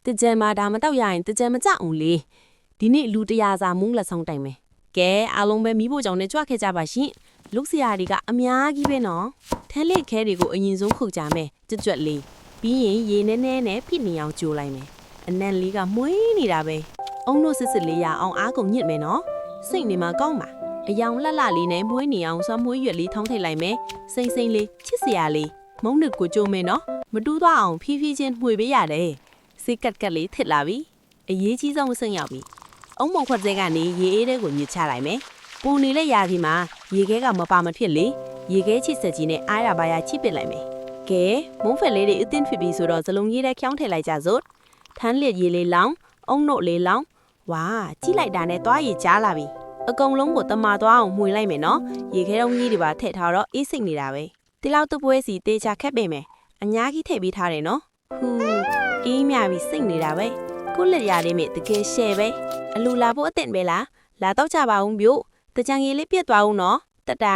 တကြံမှာဒါမတော့ရရင်တကြံမကြအောင်လေဒီနေ့လူ100စာမုန်းလက်ဆောင်တိုင်မယ်ကဲအားလုံးပဲမိဖို့ကြောင့်နဲ့ကြွခဲ့ကြပါရှင်လုတ်စရာတွေကအများကြီးပဲနော်ထန်းလက်ခဲတွေကိုအရင်ဆုံးခုတ်ကြမယ်ကြွက်လေးပြီးရင်ရေနဲနဲနဲ့ဖိနေအောင်ကြိုလိုက်မယ်အနံ့လေးကမွေးနေတာပဲအုံတို့စစ်လေးရအောင်အားကုန်ညစ်မယ်နော်စိတ်နေမှာကောင်းပါအယောင်လှလှလေးနဲ့မွေးနေအောင်ဆွမ်းမွေးရွက်လေးထောင်းထိတ်လိုက်မယ်စိမ့်စိမ့်လေးချစ်စရာလေးမုံနစ်ကိုကြိုးမယ်နော်မတူးသွားအောင်ဖြည်းဖြည်းချင်းမှွေပေးရတယ်စိတ်ကတ်လေးထစ်လာပြီအရေးကြီးဆုံးအဆင့်ရောက်ပြီအုံမုံခွက်စဲကနေရေအေးတဲ့ကိုညစ်ချလိုက်မယ်ပူနေတဲ့ရာသီမှာရေခဲကမပါမဖြစ်လေရေခဲချစ်ဆက်ကြီးနဲ့အားရပါရချိပစ်လိုက်မယ်ကဲမုံဖက်လေးတွေအသင်းဖြစ်ပြီဆိုတော့ဇလုံးကြီးထဲခေါင်းထည့်လိုက်ကြစို့ထန်းလက်ရေလေးလောင်းအုံနို့လေးလောင်းဝါကြည့်လိုက်တာနဲ့သွားရည်ကြားလာပြီအကုန်လုံးကိုတမာသွားအောင်မှွေလိုက်မယ်နော်ရေခဲတုံးကြီးတွေပါထည့်ထားတော့အေးစိတ်နေတာပဲဒီလောက်တပွဲစီတေးချခက်ပေမယ်အညာကြီးထည့်ပေးထားတယ်နော်ဟူအေးမြပြီစိတ်နေတာပဲကိုလက်ရလေးမြတကယ်ရှယ်ပဲအလူလာဖို့အသင့်ပဲလားလာတော့ကြပါဦးမြို့တကြံကြီးလေးပြတ်သွားဦးနော်တတာ